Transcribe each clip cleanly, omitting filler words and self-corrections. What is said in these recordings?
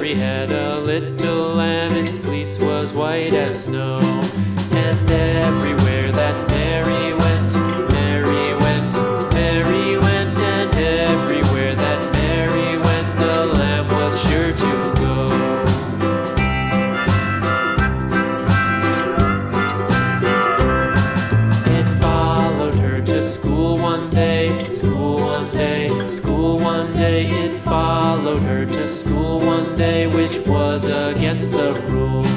Mary had a little lamb, its fleece was white as snow. And everywhere that Mary went, Mary went, Mary went, and everywhere that Mary went, the lamb was sure to go. It followed her to school one day, school one day, school one day. It followed her to school one day, which was against the rules.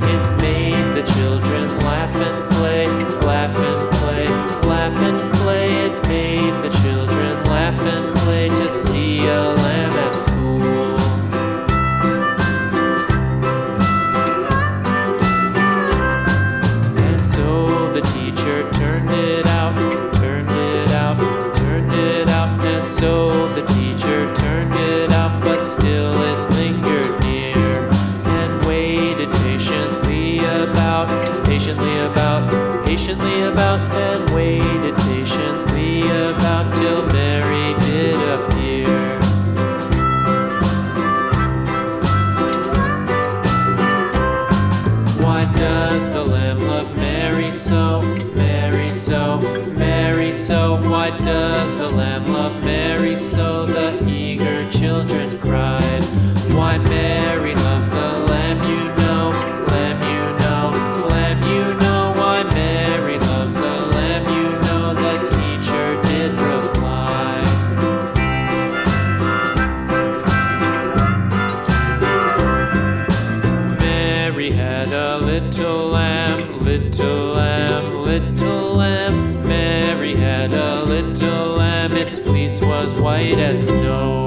It made the children laugh and play, laugh and play, laugh and play. It made the children laugh and play to see a lamb at school. And so the teacher turned it out, turned it out, turned it out. And so the teacher turned it out, but still it lingered near and waited patiently about, and waited patiently about till Mary did appear. Why does the lamb love Mary so, Mary so, Mary so? Why does the lamb love Mary so? The eager children cried. Why Mary loves the lamb, you know, lamb, you know, lamb, you know. Why Mary loves the lamb, you know, the teacher did reply. Mary had a little lamb, little lamb, little lamb. Mary had a little lamb, its fleece was white as snow.